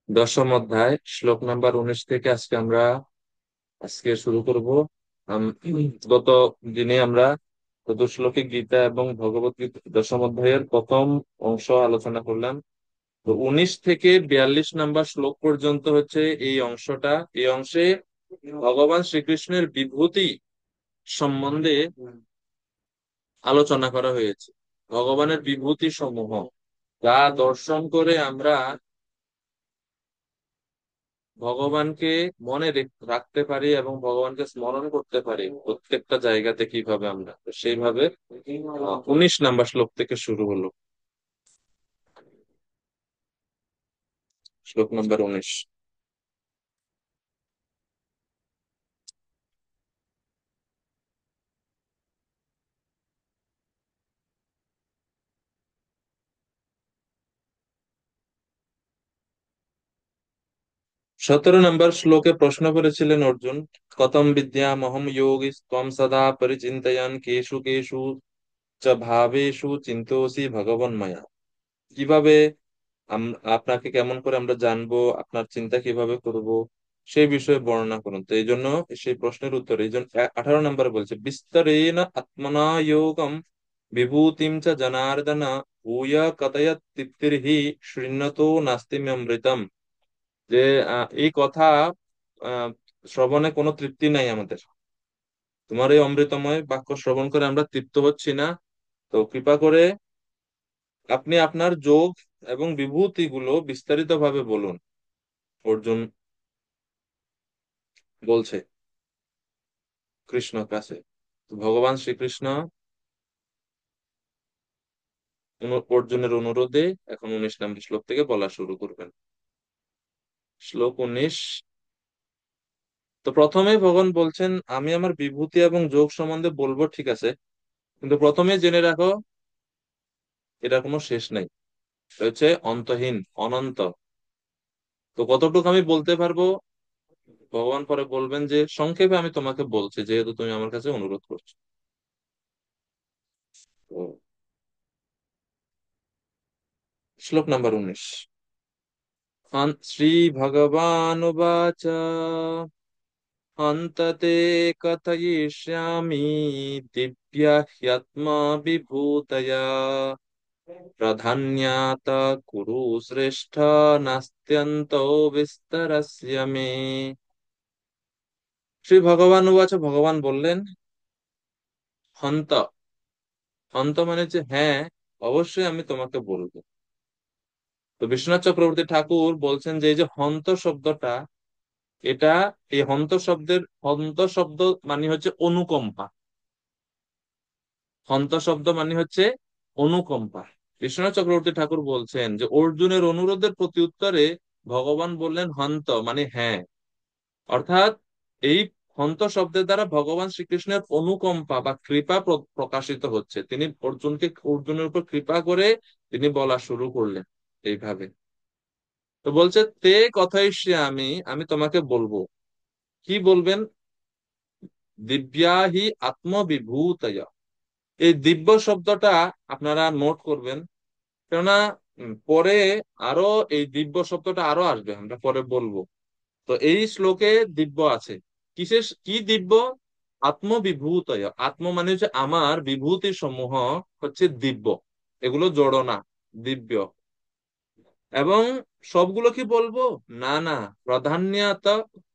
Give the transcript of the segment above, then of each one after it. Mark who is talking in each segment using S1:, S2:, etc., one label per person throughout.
S1: দশম অধ্যায় শ্লোক নাম্বার 19 থেকে আজকে শুরু করব। গত দিনে আমরা চতুশ্লোকি গীতা এবং ভগবত গীতা দশম অধ্যায়ের প্রথম অংশ আলোচনা করলাম। তো 19 থেকে 42 নাম্বার শ্লোক পর্যন্ত হচ্ছে এই অংশে ভগবান শ্রীকৃষ্ণের বিভূতি সম্বন্ধে আলোচনা করা হয়েছে। ভগবানের বিভূতি সমূহ যা দর্শন করে আমরা ভগবানকে রাখতে পারি এবং ভগবানকে স্মরণ করতে পারি প্রত্যেকটা জায়গাতে কিভাবে আমরা তো সেইভাবে 19 নাম্বার শ্লোক থেকে শুরু হলো। শ্লোক নাম্বার 19। 17 নম্বর শ্লোকে প্রশ্ন করেছিলেন অর্জুন, কথম বিদ্যামহম যোগী ত্বম সদা পরিচিন্তয়ন কেষু কেষু চ ভাবেষু চিন্তোষি ভগবন মায়া। কিভাবে আপনাকে কেমন করে আমরা জানবো, আপনার চিন্তা কিভাবে করব, সেই বিষয়ে বর্ণনা করুন। তো এই জন্য সেই প্রশ্নের উত্তর এই জন্য 18 নম্বরে বলছে, বিস্তরেণ আত্মনা যোগম বিভূতিম চ জনার্দন ভূয় কথয়ত তৃপ্তির্হি শৃণ্বতো নাস্তি অমৃতম। যে এই কথা আহ শ্রবণে কোনো তৃপ্তি নাই আমাদের। তোমার এই অমৃতময় বাক্য শ্রবণ করে আমরা তৃপ্ত হচ্ছি না। তো কৃপা করে আপনি আপনার যোগ এবং বিভূতি গুলো বিস্তারিত ভাবে বলুন। অর্জুন বলছে কৃষ্ণ কাছে। তো ভগবান শ্রীকৃষ্ণ অর্জুনের অনুরোধে এখন 19 নম্বর শ্লোক থেকে বলা শুরু করবেন। শ্লোক 19। তো প্রথমেই ভগবান বলছেন, আমি আমার বিভূতি এবং যোগ সম্বন্ধে বলবো, ঠিক আছে, কিন্তু প্রথমে জেনে রাখো এটা কোনো শেষ নাই। এটা হচ্ছে অন্তহীন, অনন্ত। তো কতটুকু আমি বলতে পারবো ভগবান পরে বলবেন যে সংক্ষেপে আমি তোমাকে বলছি, যেহেতু তুমি আমার কাছে অনুরোধ করছো। তো শ্লোক নাম্বার 19। শ্রী ভগবানুবাচ, অন্ততে কথয়িষ্যামি দিব্যা হ্যাত্মা বিভূতয়া প্রাধান্যাত কুরু শ্রেষ্ঠ নাস্ত্যন্ত বিস্তরস্য মে। শ্রী ভগবান উবাচ, ভগবান বললেন, হন্ত। হন্ত মানে যে হ্যাঁ, অবশ্যই আমি তোমাকে বলবো। তো বিশ্বনাথ চক্রবর্তী ঠাকুর বলছেন যে এই যে হন্ত শব্দটা, এটা হন্ত শব্দ মানে হচ্ছে অনুকম্পা। হন্ত শব্দ মানে হচ্ছে অনুকম্পা। বিশ্বনাথ চক্রবর্তী ঠাকুর বলছেন যে অর্জুনের অনুরোধের প্রতি উত্তরে ভগবান বললেন হন্ত মানে হ্যাঁ। অর্থাৎ এই হন্ত শব্দের দ্বারা ভগবান শ্রীকৃষ্ণের অনুকম্পা বা কৃপা প্রকাশিত হচ্ছে। তিনি অর্জুনের উপর কৃপা করে তিনি বলা শুরু করলেন এইভাবে। তো বলছে, তে কথাই সে আমি আমি তোমাকে বলবো। কি বলবেন? দিব্যাহি আত্মবিভূতয়া। এই দিব্য শব্দটা আপনারা নোট করবেন, কেননা পরে আরো এই দিব্য শব্দটা আরো আসবে, আমরা পরে বলবো। তো এই শ্লোকে দিব্য আছে। কি দিব্য? আত্মবিভূতয়। আত্ম মানে হচ্ছে আমার, বিভূতি সমূহ হচ্ছে দিব্য, এগুলো জড় না, দিব্য। এবং সবগুলো কি বলবো? না না, প্রাধান্যত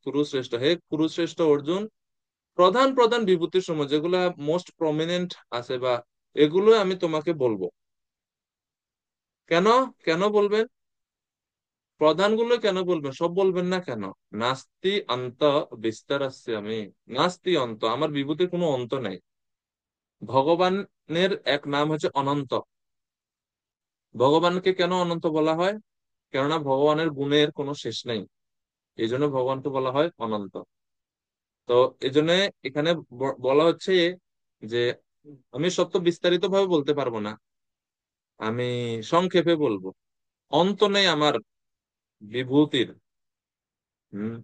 S1: কুরুশ্রেষ্ঠ, হে কুরুশ্রেষ্ঠ অর্জুন, প্রধান প্রধান বিভূতির সমূহ যেগুলা মোস্ট প্রমিনেন্ট আছে বা এগুলো আমি তোমাকে বলবো। কেন? কেন বলবেন? প্রধানগুলো কেন বলবেন? সব বলবেন না কেন? নাস্তি অন্ত বিস্তারাস্য আমি। নাস্তি অন্ত, আমার বিভূতির কোনো অন্ত নাই। ভগবানের এক নাম হচ্ছে অনন্ত। ভগবানকে কেন অনন্ত বলা হয়? কেননা ভগবানের গুণের কোনো শেষ নেই, এই জন্য ভগবানকে বলা হয় অনন্ত। তো এই জন্য এখানে বলা হচ্ছে যে আমি সব তো বিস্তারিত ভাবে বলতে পারবো না, আমি সংক্ষেপে বলবো। অন্ত নেই আমার বিভূতির। হম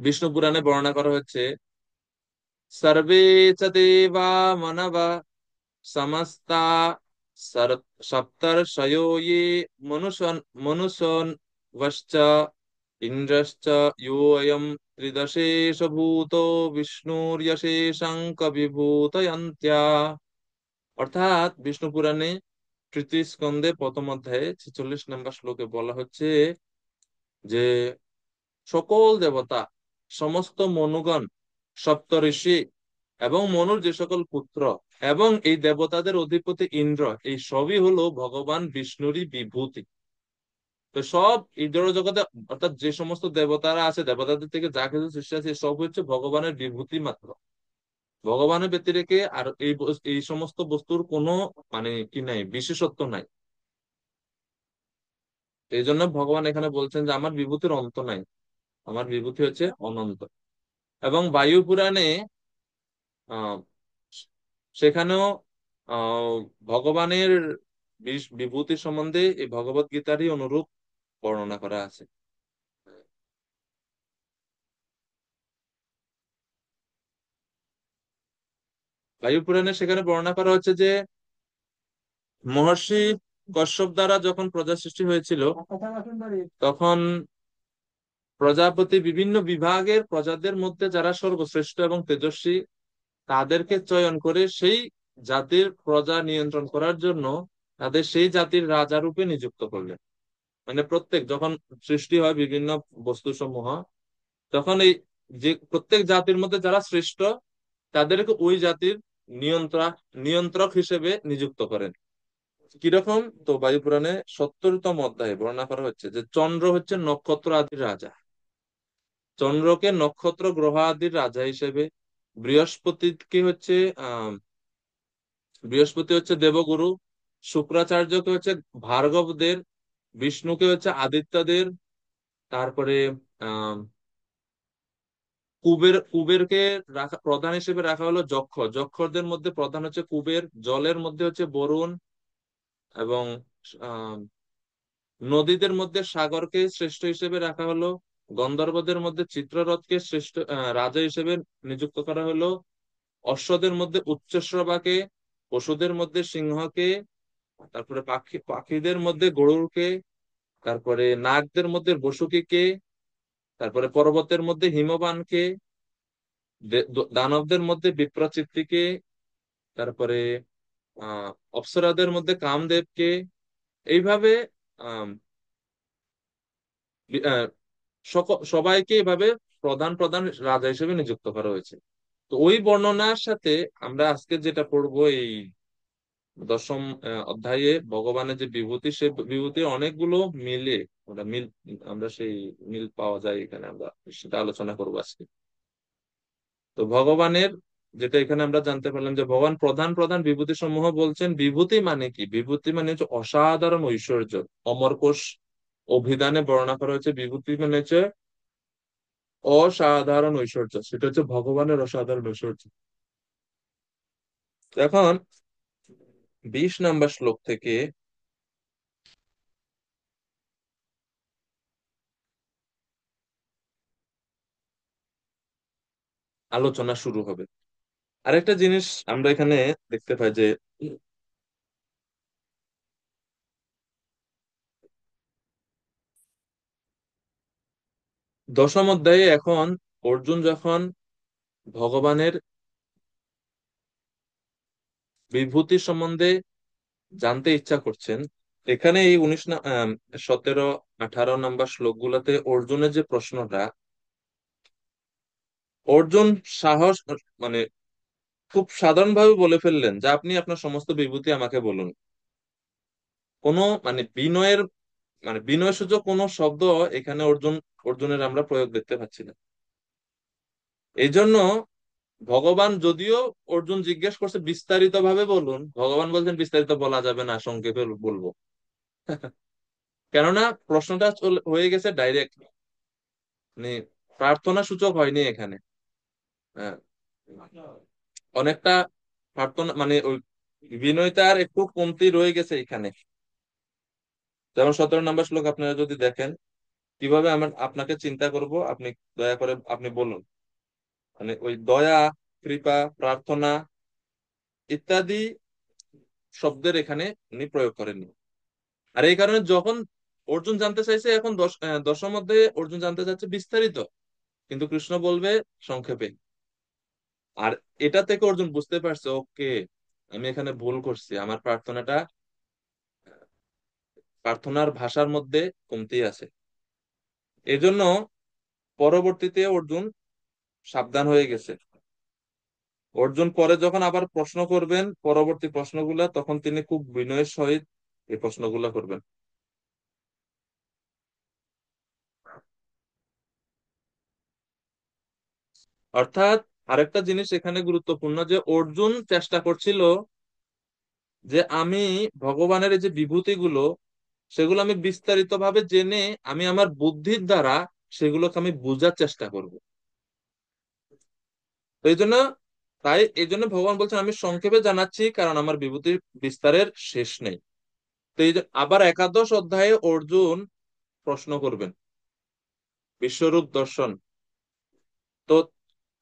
S1: বিষ্ণু পুরাণে বর্ণনা করা হচ্ছে, সর্বে চ দেবা মানবা সমস্তা সপ্তর্ষयो ये মনুষ্য মনুষ্য वश्च इंद्रश्च यो अयं त्रिदशेष भूतो विष्णुर्यशेषं कविभूतयन्त्या। অর্থাৎ বিষ্ণু পুরাণে তৃতীয় স্কন্ধে প্রথম অধ্যায়ে 46 নম্বর শ্লোকে বলা হচ্ছে যে সকল দেবতা, সমস্ত মনুগণ, সপ্তর্ষি এবং মনুর যে সকল পুত্র এবং এই দেবতাদের অধিপতি ইন্দ্র, এই সবই হলো ভগবান বিষ্ণুরই বিভূতি। তো সব এই জড় জগতে, অর্থাৎ যে সমস্ত দেবতারা আছে, দেবতাদের থেকে যা কিছু সৃষ্টি আছে সব হচ্ছে ভগবানের বিভূতি মাত্র। ভগবানের ব্যতিরেকে আর এই সমস্ত বস্তুর কোনো মানে কি নাই, বিশেষত্ব নাই। এই জন্য ভগবান এখানে বলছেন যে আমার বিভূতির অন্ত নাই, আমার বিভূতি হচ্ছে অনন্ত। এবং বায়ু পুরাণে আহ সেখানেও আহ ভগবানের বিভূতি সম্বন্ধে এই ভগবত গীতারই অনুরূপ বর্ণনা করা আছে। বায়ু পুরাণে সেখানে বর্ণনা করা হচ্ছে যে মহর্ষি কশ্যপ দ্বারা যখন প্রজা সৃষ্টি হয়েছিল, তখন প্রজাপতি বিভিন্ন বিভাগের প্রজাদের মধ্যে যারা সর্বশ্রেষ্ঠ এবং তেজস্বী, তাদেরকে চয়ন করে সেই জাতির প্রজা নিয়ন্ত্রণ করার জন্য তাদের সেই জাতির রাজা রূপে নিযুক্ত করলেন। মানে প্রত্যেক যখন সৃষ্টি হয় বিভিন্ন বস্তু সমূহ, তখন এই যে প্রত্যেক জাতির মধ্যে যারা শ্রেষ্ঠ, তাদেরকে ওই জাতির নিয়ন্ত্রক নিয়ন্ত্রক হিসেবে নিযুক্ত করেন। কিরকম? তো বায়ু পুরাণে 70তম অধ্যায়ে বর্ণনা করা হচ্ছে যে চন্দ্র হচ্ছে নক্ষত্র আদির রাজা, চন্দ্রকে নক্ষত্র গ্রহ আদির রাজা হিসেবে, বৃহস্পতিকে হচ্ছে আহ বৃহস্পতি হচ্ছে দেবগুরু, শুক্রাচার্যকে হচ্ছে ভার্গবদের, বিষ্ণুকে হচ্ছে আদিত্যদের, তারপরে আহ কুবেরকে রাখা প্রধান হিসেবে রাখা হলো যক্ষ, যক্ষদের মধ্যে প্রধান হচ্ছে কুবের, জলের মধ্যে হচ্ছে বরুণ, এবং আহ নদীদের মধ্যে সাগরকে শ্রেষ্ঠ হিসেবে রাখা হলো, গন্ধর্বদের মধ্যে চিত্ররথকে শ্রেষ্ঠ রাজা হিসেবে নিযুক্ত করা হলো, অশ্বদের মধ্যে উচ্চশ্রবাকে, পশুদের মধ্যে সিংহকে, তারপরে পাখিদের মধ্যে গরুরকে, তারপরে নাগদের মধ্যে বসুকিকে, তারপরে পর্বতের মধ্যে হিমবানকে, দানবদের মধ্যে বিপ্রচিত্তিকে, তারপরে আহ অপ্সরাদের মধ্যে কামদেবকে। এইভাবে আহ সবাইকে এভাবে প্রধান প্রধান রাজা হিসেবে নিযুক্ত করা হয়েছে। তো ওই বর্ণনার সাথে আমরা আজকে যেটা পড়বো এই দশম অধ্যায়ে ভগবানের যে বিভূতি, সে বিভূতির অনেকগুলো মিলে মিল, আমরা সেই মিল পাওয়া যায় এখানে, আমরা সেটা আলোচনা করবো আজকে। তো ভগবানের যেটা এখানে আমরা জানতে পারলাম যে ভগবান প্রধান প্রধান বিভূতি সমূহ বলছেন। বিভূতি মানে কি? বিভূতি মানে হচ্ছে অসাধারণ ঐশ্বর্য। অমরকোশ অভিধানে বর্ণনা করা হয়েছে বিভূতি মানে হচ্ছে অসাধারণ ঐশ্বর্য, সেটা হচ্ছে ভগবানের অসাধারণ ঐশ্বর্য। এখন 20 নম্বর শ্লোক থেকে আলোচনা শুরু হবে। আরেকটা জিনিস আমরা এখানে দেখতে পাই যে দশম অধ্যায়ে এখন অর্জুন যখন ভগবানের বিভূতি সম্বন্ধে জানতে ইচ্ছা করছেন, এখানে এই 17, 18 নম্বর শ্লোকগুলোতে অর্জুনের যে প্রশ্নটা, অর্জুন সাহস মানে খুব সাধারণভাবে বলে ফেললেন যে আপনি আপনার সমস্ত বিভূতি আমাকে বলুন। কোনো মানে বিনয়ের মানে বিনয় সূচক কোনো শব্দ এখানে অর্জুনের আমরা প্রয়োগ দেখতে পাচ্ছি না। এই জন্য ভগবান যদিও, অর্জুন জিজ্ঞেস করছে বিস্তারিত ভাবে বলুন, ভগবান বলছেন বিস্তারিত বলা যাবে না, সংক্ষেপে বলবো। কেননা প্রশ্নটা হয়ে গেছে ডাইরেক্ট, মানে প্রার্থনা সূচক হয়নি এখানে। হ্যাঁ, অনেকটা প্রার্থনা মানে ওই বিনয়তার একটু কমতি রয়ে গেছে এখানে। যেমন 17 নম্বর শ্লোক আপনারা যদি দেখেন, কিভাবে আমার আপনাকে চিন্তা করব, আপনি দয়া করে আপনি বলুন। মানে ওই দয়া, কৃপা, প্রার্থনা ইত্যাদি শব্দের এখানে উনি প্রয়োগ করেননি। আর এই কারণে যখন অর্জুন জানতে চাইছে এখন দশের মধ্যে অর্জুন জানতে চাচ্ছে বিস্তারিত, কিন্তু কৃষ্ণ বলবে সংক্ষেপে। আর এটা থেকে অর্জুন বুঝতে পারছে, ওকে, আমি এখানে ভুল করছি, আমার প্রার্থনার ভাষার মধ্যে কমতি আছে। এজন্য পরবর্তীতে অর্জুন সাবধান হয়ে গেছে। অর্জুন পরে যখন আবার প্রশ্ন করবেন পরবর্তী প্রশ্নগুলা, তখন তিনি খুব বিনয়ের সহিত এই প্রশ্নগুলা করবেন। অর্থাৎ আরেকটা জিনিস এখানে গুরুত্বপূর্ণ, যে অর্জুন চেষ্টা করছিল যে আমি ভগবানের এই যে বিভূতিগুলো, সেগুলো আমি বিস্তারিত ভাবে জেনে আমি আমার বুদ্ধির দ্বারা সেগুলোকে আমি বোঝার চেষ্টা করব। তো এই জন্য, এই জন্য ভগবান বলছেন আমি সংক্ষেপে জানাচ্ছি, কারণ আমার বিভূতির বিস্তারের শেষ নেই। তো আবার একাদশ অধ্যায়ে অর্জুন প্রশ্ন করবেন বিশ্বরূপ দর্শন। তো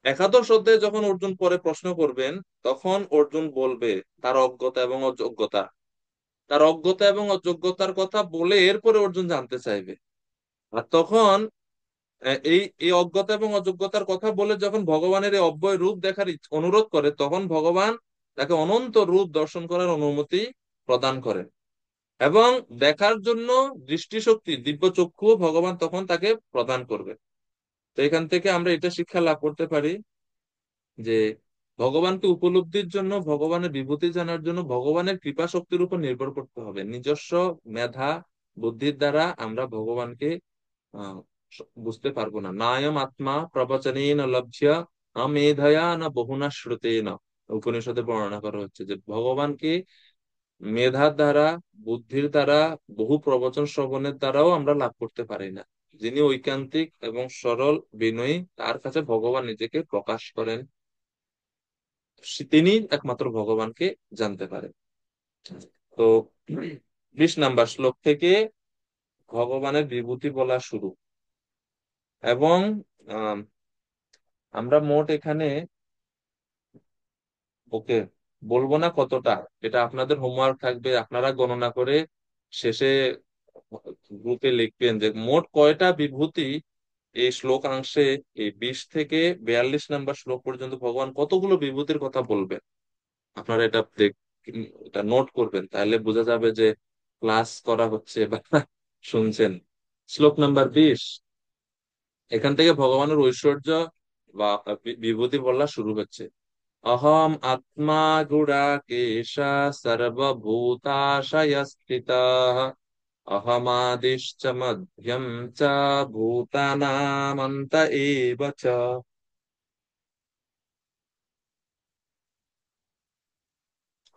S1: একাদশ অধ্যায়ে যখন অর্জুন পরে প্রশ্ন করবেন, তখন অর্জুন বলবে তার অজ্ঞতা এবং অযোগ্যতা, তার অজ্ঞতা এবং অযোগ্যতার কথা বলে এরপরে অর্জুন জানতে চাইবে। আর তখন এই এই অজ্ঞতা এবং অযোগ্যতার কথা বলে যখন ভগবানের এই অব্যয় রূপ দেখার অনুরোধ করে, তখন ভগবান তাকে অনন্ত রূপ দর্শন করার অনুমতি প্রদান করেন। এবং দেখার জন্য দৃষ্টিশক্তি, দিব্য চক্ষু ভগবান তখন তাকে প্রদান করবে। তো এখান থেকে আমরা এটা শিক্ষা লাভ করতে পারি যে ভগবানকে উপলব্ধির জন্য, ভগবানের বিভূতি জানার জন্য ভগবানের কৃপা শক্তির উপর নির্ভর করতে হবে। নিজস্ব মেধা বুদ্ধির দ্বারা আমরা ভগবানকে আহ বুঝতে পারবো না। নায়ম আত্মা প্রবচনেন লভ্য আমেধয়া না বহুনা শ্রুতেন। উপনিষদে বর্ণনা করা হচ্ছে যে ভগবানকে মেধার দ্বারা, বুদ্ধির দ্বারা, বহু প্রবচন শ্রবণের দ্বারাও আমরা লাভ করতে পারি না। যিনি ঐকান্তিক এবং সরল বিনয়ী, তার কাছে ভগবান নিজেকে প্রকাশ করেন, তিনি একমাত্র ভগবানকে জানতে পারেন। তো 20 নম্বর শ্লোক থেকে ভগবানের বিভূতি বলা শুরু। এবং আম, আমরা মোট এখানে, ওকে, বলবো না কতটা, এটা আপনাদের হোমওয়ার্ক থাকবে, আপনারা গণনা করে শেষে গ্রুপে লিখবেন যে মোট কয়টা বিভূতি এই শ্লোকাংশে, এই 20 থেকে 42 নম্বর শ্লোক পর্যন্ত ভগবান কতগুলো বিভূতির কথা বলবেন। আপনারা এটা নোট করবেন, তাহলে বোঝা যাবে যে ক্লাস করা হচ্ছে বা শুনছেন। শ্লোক নাম্বার 20, এখান থেকে ভগবানের ঐশ্বর্য বা বিভূতি বলা শুরু হচ্ছে। অহম আত্মা গুড়াকেশ সর্বভূতাশয়স্থিতঃ অহমাদিশ্চ মধ্যম চ ভূতানামন্ত এব চ।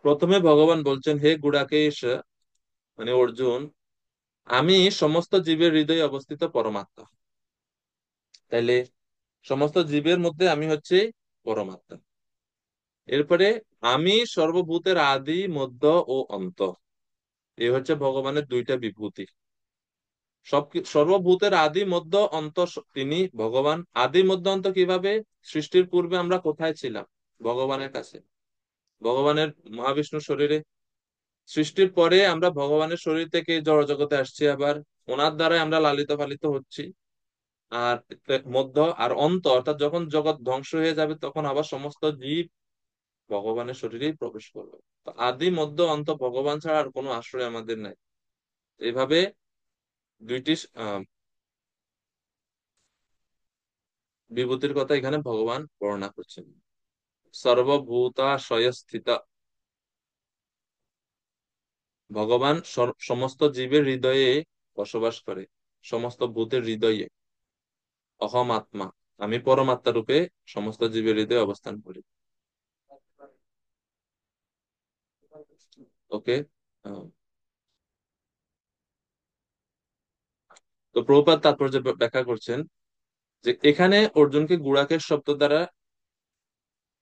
S1: প্রথমে ভগবান বলছেন, হে গুড়াকেশ, মানে অর্জুন, আমি সমস্ত জীবের হৃদয়ে অবস্থিত পরমাত্মা। তাইলে সমস্ত জীবের মধ্যে আমি হচ্ছে পরমাত্মা। এরপরে আমি সর্বভূতের আদি মধ্য ও অন্ত। এই হচ্ছে ভগবানের দুইটা বিভূতি। সর্বভূতের আদি মধ্য অন্ত তিনি ভগবান। আদি মধ্য অন্ত কিভাবে? সৃষ্টির পূর্বে আমরা কোথায় ছিলাম? ভগবানের কাছে, ভগবানের মহাবিষ্ণু শরীরে। সৃষ্টির পরে আমরা ভগবানের শরীর থেকে জড় জগতে আসছি, আবার ওনার দ্বারাই আমরা লালিত পালিত হচ্ছি। আর মধ্য আর অন্ত, অর্থাৎ যখন জগৎ ধ্বংস হয়ে যাবে তখন আবার সমস্ত জীব ভগবানের শরীরেই প্রবেশ করবে। তো আদি মধ্য অন্ত ভগবান ছাড়া আর কোনো আশ্রয় আমাদের নাই। এইভাবে দুইটি বিভূতির কথা এখানে ভগবান বর্ণনা করছেন। সর্বভূতাশয় স্থিত, ভগবান সমস্ত জীবের হৃদয়ে বসবাস করে, সমস্ত ভূতের হৃদয়ে। অহম আত্মা, আমি পরমাত্মা রূপে সমস্ত জীবের হৃদয়ে অবস্থান করি। ওকে। তো প্রভুপাদ তাৎপর্য ব্যাখ্যা করছেন যে এখানে অর্জুনকে গুড়াকের শব্দ দ্বারা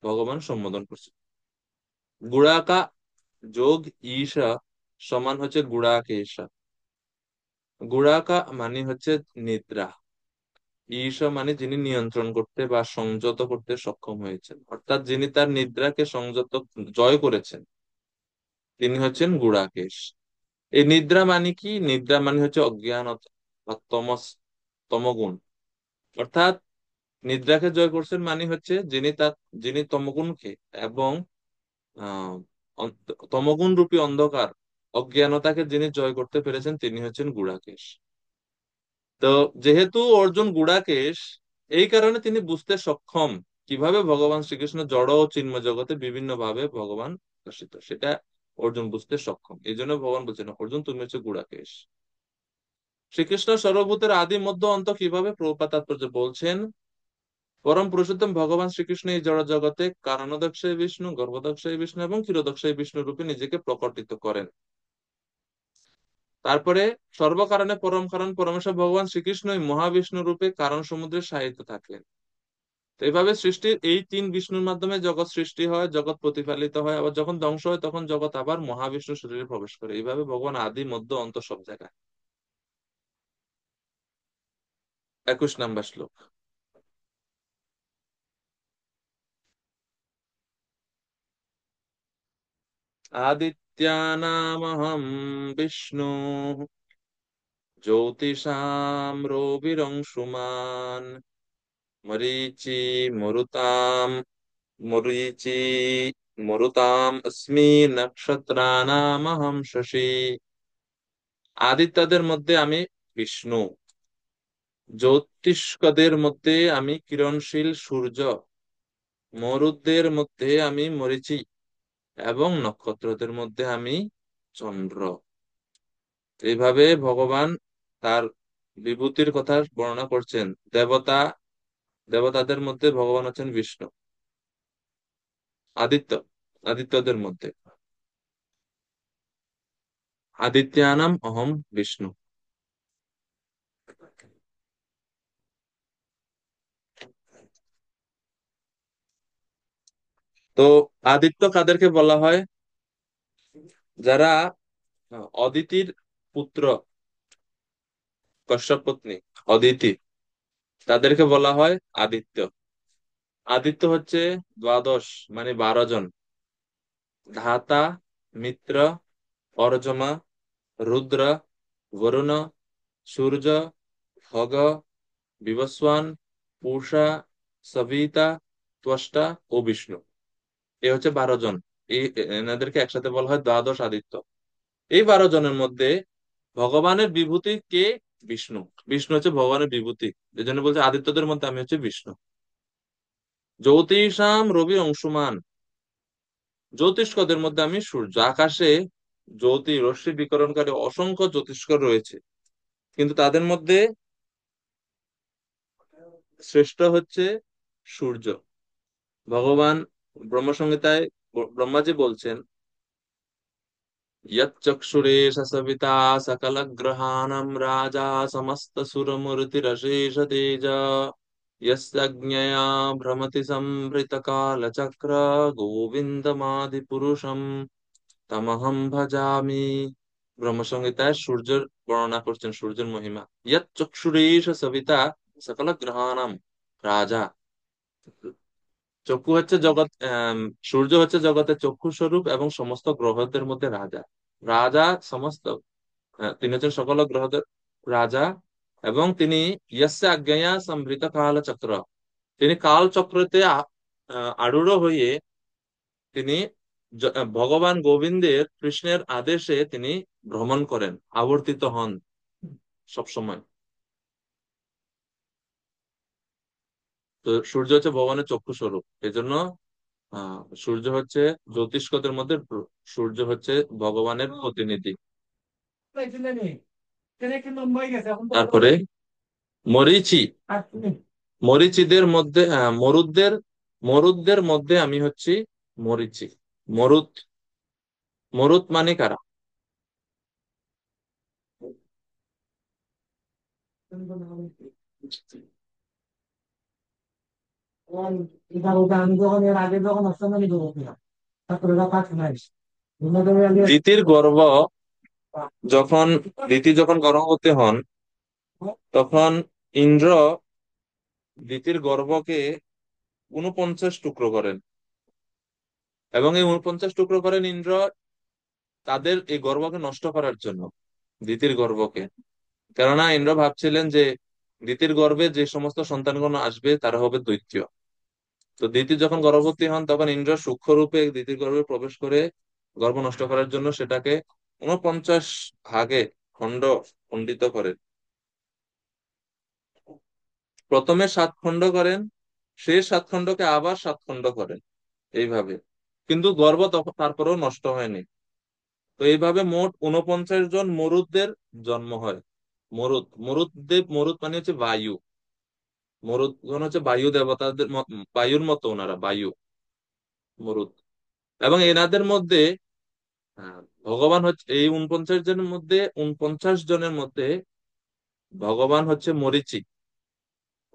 S1: ভগবান সম্বোধন করছেন। গুড়াকা যোগ ঈশা সমান হচ্ছে গুড়াকেশা। গুড়াকা মানে হচ্ছে নিদ্রা, ঈশা মানে যিনি নিয়ন্ত্রণ করতে বা সংযত করতে সক্ষম হয়েছেন, অর্থাৎ যিনি তার নিদ্রাকে সংযত জয় করেছেন, তিনি হচ্ছেন গুড়াকেশ। এই নিদ্রা মানে কি? নিদ্রা মানে হচ্ছে অজ্ঞানতা বা তমগুণ। অর্থাৎ নিদ্রাকে জয় করছেন মানে হচ্ছে যিনি তমগুণকে এবং আহ তমগুণ রূপী অন্ধকার, অজ্ঞানতাকে যিনি জয় করতে পেরেছেন তিনি হচ্ছেন গুড়াকেশ। তো যেহেতু অর্জুন গুড়াকেশ, এই কারণে তিনি বুঝতে সক্ষম কিভাবে ভগবান শ্রীকৃষ্ণ জড় ও চিন্ময় জগতে বিভিন্ন ভাবে ভগবান প্রকাশিত, সেটা অর্জুন বুঝতে সক্ষম। এই জন্য ভগবান বলছেন অর্জুন তুমি হচ্ছে গুড়াকেশ। শ্রীকৃষ্ণ সর্বভূতের আদি মধ্য অন্ত কিভাবে, প্রভুপাদ তাৎপর্য বলছেন, পরম পুরুষোত্তম ভগবান শ্রীকৃষ্ণ এই জড় জগতে কারণোদকশায়ী বিষ্ণু, গর্ভোদকশায়ী বিষ্ণু এবং ক্ষীরোদকশায়ী বিষ্ণু রূপে নিজেকে প্রকটিত করেন। তারপরে সর্বকারণে পরম কারণ পরমেশ্বর ভগবান শ্রীকৃষ্ণই মহাবিষ্ণু রূপে কারণ সমুদ্রে শায়িত থাকেন। তো এইভাবে সৃষ্টির এই তিন বিষ্ণুর মাধ্যমে জগৎ সৃষ্টি হয়, জগৎ প্রতিপালিত হয়, আবার যখন ধ্বংস হয় তখন জগৎ আবার মহাবিষ্ণু শরীরে প্রবেশ করে। এইভাবে ভগবান আদি মধ্য অন্ত সব জায়গায়। 21 নম্বর শ্লোক। আদিত্যানামহং বিষ্ণু জ্যোতিষাম রবিরংশুমান মরীচি মরুতাম মরীচি মরুতাম অস্মি নক্ষত্রানামহং শশী। আদিত্যদের মধ্যে আমি বিষ্ণু, জ্যোতিষ্কদের মধ্যে আমি কিরণশীল সূর্য, মরুতদের মধ্যে আমি মরীচি এবং নক্ষত্রদের মধ্যে আমি চন্দ্র। এইভাবে ভগবান তার বিভূতির কথা বর্ণনা করছেন। দেবতাদের মধ্যে ভগবান হচ্ছেন বিষ্ণু, আদিত্য, আদিত্যদের মধ্যে আদিত্যানাম অহম বিষ্ণু। তো আদিত্য কাদেরকে বলা হয়? যারা অদিতির পুত্র, কশ্যপ পত্নী অদিতি, তাদেরকে বলা হয় আদিত্য। আদিত্য হচ্ছে দ্বাদশ, মানে 12 জন। ধাতা, মিত্র, অর্জমা, রুদ্র, বরুণ, সূর্য, খগ, বিবস্বান, পূষা, সবিতা, ত্বষ্টা ও বিষ্ণু। এ হচ্ছে 12 জন। এই এনাদেরকে একসাথে বলা হয় দ্বাদশ আদিত্য। এই 12 জনের মধ্যে ভগবানের বিভূতি কে? বিষ্ণু। বিষ্ণু হচ্ছে ভগবানের বিভূতি। এই জন্য বলছে আদিত্যদের মধ্যে আমি হচ্ছে বিষ্ণু। জ্যোতিষাম রবি অংশুমান, জ্যোতিষ্কদের মধ্যে আমি সূর্য। আকাশে জ্যোতি রশ্মি বিকরণকারী অসংখ্য জ্যোতিষ্ক রয়েছে, কিন্তু তাদের মধ্যে শ্রেষ্ঠ হচ্ছে সূর্য। ভগবান ব্রহ্মসংহিতায় ব্রহ্মাজি বলছেন, यच्चक्षुरेष सविता सकलग्रहाणां राजा समस्तसुरमूर्तिरशेष तेज यस्यज्ञया भ्रमति संवृतकालचक्र গোবিন্দমাদিপুরুষম তমহম ভজামি। ব্রহ্মসংহিতায় সূর্যের বর্ণনা করছেন, সূর্যের মহিমা। ইয়ৎ চক্ষুরেষ সবিতা সকল গ্রহাণাম রাজা। চক্ষু হচ্ছে সূর্য হচ্ছে জগতের চক্ষু স্বরূপ এবং সমস্ত গ্রহদের মধ্যে রাজা। রাজা সমস্ত, তিনি হচ্ছেন সকল গ্রহদের রাজা। এবং তিনি ইয়স্য আজ্ঞায়া সম্ভৃত কাল চক্র, তিনি কাল চক্রতে আরূঢ় হয়ে তিনি ভগবান গোবিন্দের, কৃষ্ণের আদেশে তিনি ভ্রমণ করেন, আবর্তিত হন সব সময়। তো সূর্য হচ্ছে ভগবানের চক্ষু স্বরূপ। এই জন্য সূর্য হচ্ছে জ্যোতিষ্কদের মধ্যে সূর্য হচ্ছে ভগবানের প্রতিনিধি। তারপরে মরীচি, মরীচিদের মধ্যে মরুদদের মধ্যে আমি হচ্ছি মরীচি। মরুত, মরুত মানে কারা? দিতির গর্ভ যখন দিতি যখন গর্ভবতী হন, তখন ইন্দ্র দিতির গর্ভকে 49 টুকরো করেন, এবং এই 49 টুকরো করেন ইন্দ্র তাদের এই গর্ভকে নষ্ট করার জন্য, দিতির গর্ভকে। কেননা ইন্দ্র ভাবছিলেন যে দিতির গর্ভে যে সমস্ত সন্তানগণ আসবে তারা হবে দৈত্য। তো দিতি যখন গর্ভবতী হন তখন ইন্দ্র সূক্ষ্ম রূপে দিতির গর্ভে প্রবেশ করে গর্ভ নষ্ট করার জন্য সেটাকে 49 ভাগে খণ্ডিত করেন। প্রথমে 7 খণ্ড করেন, শেষ 7 খণ্ডকে আবার 7 খণ্ড করেন, এইভাবে। কিন্তু গর্ভ তারপরেও নষ্ট হয়নি। তো এইভাবে মোট 49 জন মরুতদের জন্ম হয়। মরুত মানে হচ্ছে বায়ু। মরুদগণ হচ্ছে বায়ু দেবতাদের বায়ুর মতো, ওনারা বায়ু, মরুত। এবং এনাদের মধ্যে ভগবান হচ্ছে এই 49 জনের মধ্যে, 49 জনের মধ্যে ভগবান হচ্ছে মরিচি।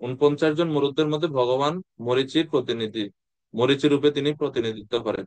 S1: 49 জন মরুতদের মধ্যে ভগবান মরিচির প্রতিনিধি, মরিচি রূপে তিনি প্রতিনিধিত্ব করেন।